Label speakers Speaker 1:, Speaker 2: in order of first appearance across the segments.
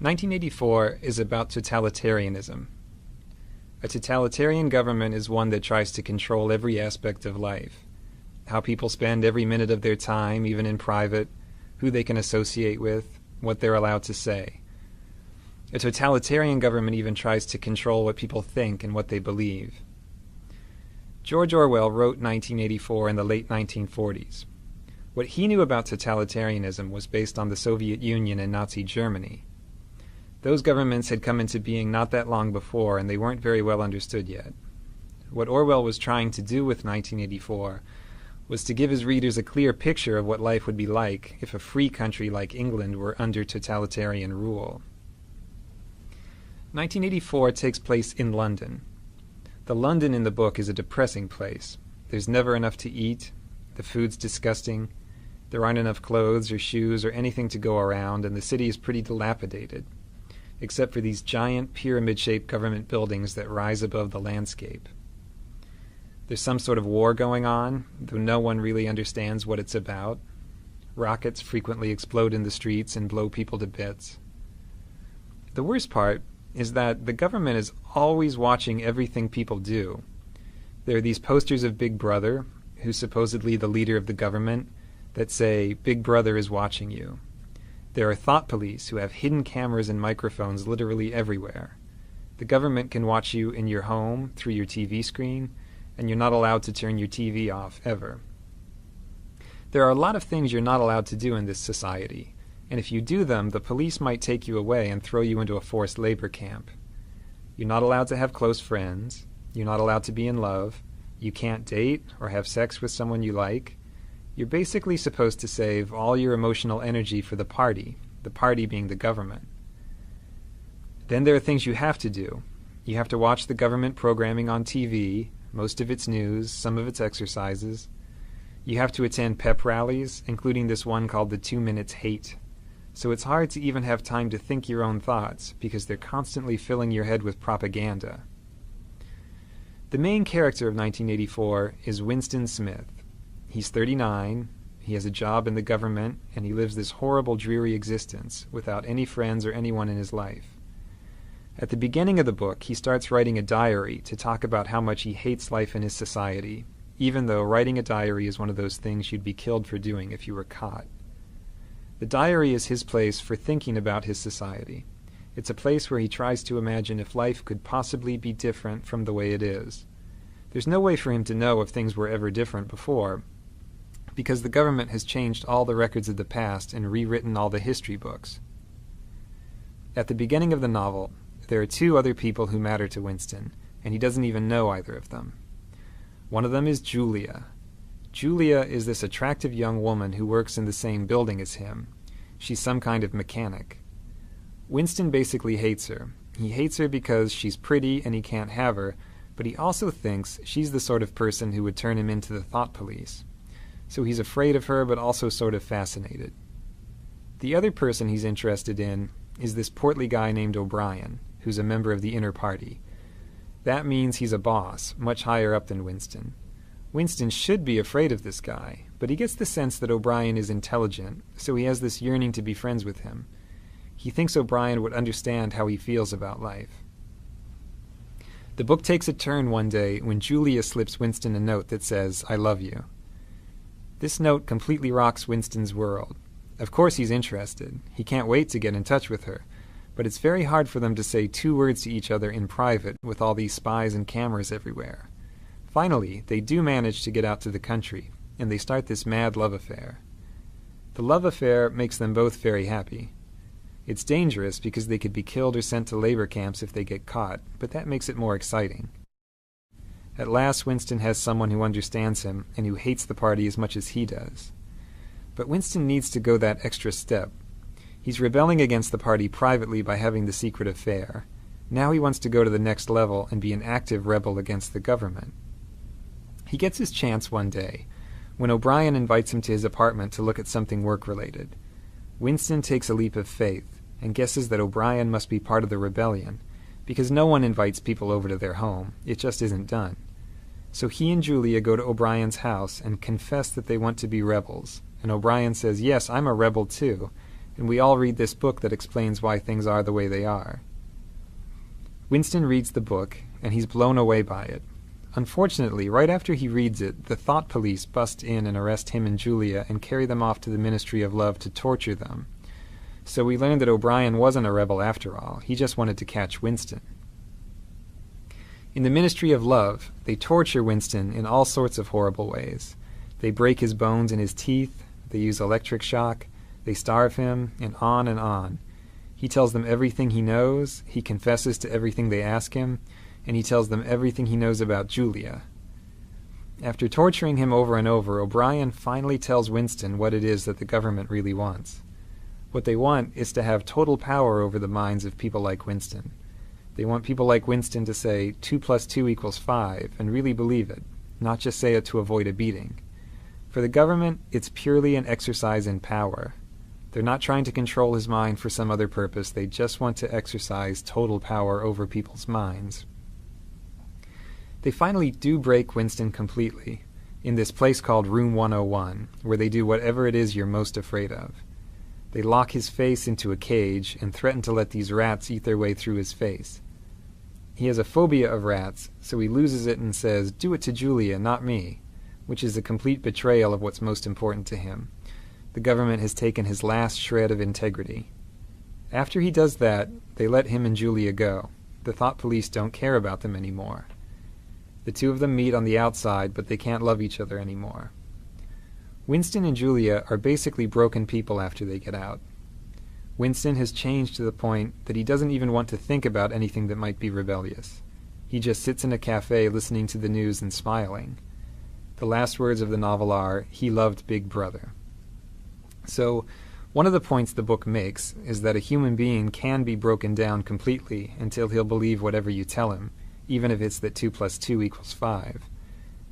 Speaker 1: 1984 is about totalitarianism. A totalitarian government is one that tries to control every aspect of life. How people spend every minute of their time, even in private, who they can associate with, what they're allowed to say. A totalitarian government even tries to control what people think and what they believe. George Orwell wrote 1984 in the late 1940s. What he knew about totalitarianism was based on the Soviet Union and Nazi Germany. Those governments had come into being not that long before, and they weren't very well understood yet. What Orwell was trying to do with 1984 was to give his readers a clear picture of what life would be like if a free country like England were under totalitarian rule. 1984 takes place in London. The London in the book is a depressing place. There's never enough to eat, the food's disgusting, there aren't enough clothes or shoes or anything to go around, and the city is pretty dilapidated, except for these giant pyramid-shaped government buildings that rise above the landscape. There's some sort of war going on, though no one really understands what it's about. Rockets frequently explode in the streets and blow people to bits. The worst part is that the government is always watching everything people do. There are these posters of Big Brother, who's supposedly the leader of the government, that say, "Big Brother is watching you." There are thought police who have hidden cameras and microphones literally everywhere. The government can watch you in your home, through your TV screen, and you're not allowed to turn your TV off, ever. There are a lot of things you're not allowed to do in this society, and if you do them, the police might take you away and throw you into a forced labor camp. You're not allowed to have close friends, you're not allowed to be in love, you can't date or have sex with someone you like. You're basically supposed to save all your emotional energy for the party being the government. Then there are things you have to do. You have to watch the government programming on TV, most of its news, some of its exercises. You have to attend pep rallies, including this one called the 2 Minutes Hate. So it's hard to even have time to think your own thoughts, because they're constantly filling your head with propaganda. The main character of 1984 is Winston Smith. He's 39, he has a job in the government, and he lives this horrible, dreary existence without any friends or anyone in his life. At the beginning of the book, he starts writing a diary to talk about how much he hates life in his society, even though writing a diary is one of those things you'd be killed for doing if you were caught. The diary is his place for thinking about his society. It's a place where he tries to imagine if life could possibly be different from the way it is. There's no way for him to know if things were ever different before, because the government has changed all the records of the past and rewritten all the history books. At the beginning of the novel, there are two other people who matter to Winston, and he doesn't even know either of them. One of them is Julia. Julia is this attractive young woman who works in the same building as him. She's some kind of mechanic. Winston basically hates her. He hates her because she's pretty and he can't have her, but he also thinks she's the sort of person who would turn him into the thought police. So he's afraid of her, but also sort of fascinated. The other person he's interested in is this portly guy named O'Brien, who's a member of the inner party. That means he's a boss, much higher up than Winston. Winston should be afraid of this guy, but he gets the sense that O'Brien is intelligent, so he has this yearning to be friends with him. He thinks O'Brien would understand how he feels about life. The book takes a turn one day when Julia slips Winston a note that says, "I love you." This note completely rocks Winston's world. Of course he's interested. He can't wait to get in touch with her. But it's very hard for them to say 2 words to each other in private with all these spies and cameras everywhere. Finally, they do manage to get out to the country, and they start this mad love affair. The love affair makes them both very happy. It's dangerous because they could be killed or sent to labor camps if they get caught, but that makes it more exciting. At last, Winston has someone who understands him and who hates the party as much as he does. But Winston needs to go that extra step. He's rebelling against the party privately by having the secret affair. Now he wants to go to the next level and be an active rebel against the government. He gets his chance one day, when O'Brien invites him to his apartment to look at something work-related. Winston takes a leap of faith and guesses that O'Brien must be part of the rebellion, because no one invites people over to their home. It just isn't done. So he and Julia go to O'Brien's house and confess that they want to be rebels, and O'Brien says, "Yes, I'm a rebel too," and we all read this book that explains why things are the way they are. Winston reads the book, and he's blown away by it. Unfortunately, right after he reads it, the thought police bust in and arrest him and Julia and carry them off to the Ministry of Love to torture them. So we learned that O'Brien wasn't a rebel after all. He just wanted to catch Winston. In the Ministry of Love, they torture Winston in all sorts of horrible ways. They break his bones in his teeth, they use electric shock, they starve him, and on and on. He tells them everything he knows, he confesses to everything they ask him, and he tells them everything he knows about Julia. After torturing him over and over, O'Brien finally tells Winston what it is that the government really wants. What they want is to have total power over the minds of people like Winston. They want people like Winston to say 2 + 2 = 5 and really believe it, not just say it to avoid a beating. For the government, it's purely an exercise in power. They're not trying to control his mind for some other purpose. They just want to exercise total power over people's minds. They finally do break Winston completely, in this place called Room 101, where they do whatever it is you're most afraid of. They lock his face into a cage and threaten to let these rats eat their way through his face. He has a phobia of rats, so he loses it and says, "Do it to Julia, not me," which is a complete betrayal of what's most important to him. The government has taken his last shred of integrity. After he does that, they let him and Julia go. The thought police don't care about them anymore. The two of them meet on the outside, but they can't love each other anymore. Winston and Julia are basically broken people after they get out. Winston has changed to the point that he doesn't even want to think about anything that might be rebellious. He just sits in a cafe listening to the news and smiling. The last words of the novel are, "He loved Big Brother." So, one of the points the book makes is that a human being can be broken down completely until he'll believe whatever you tell him, even if it's that 2 + 2 = 5.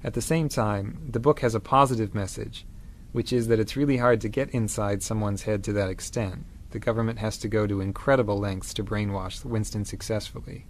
Speaker 1: At the same time, the book has a positive message, which is that it's really hard to get inside someone's head to that extent. The government has to go to incredible lengths to brainwash Winston successfully.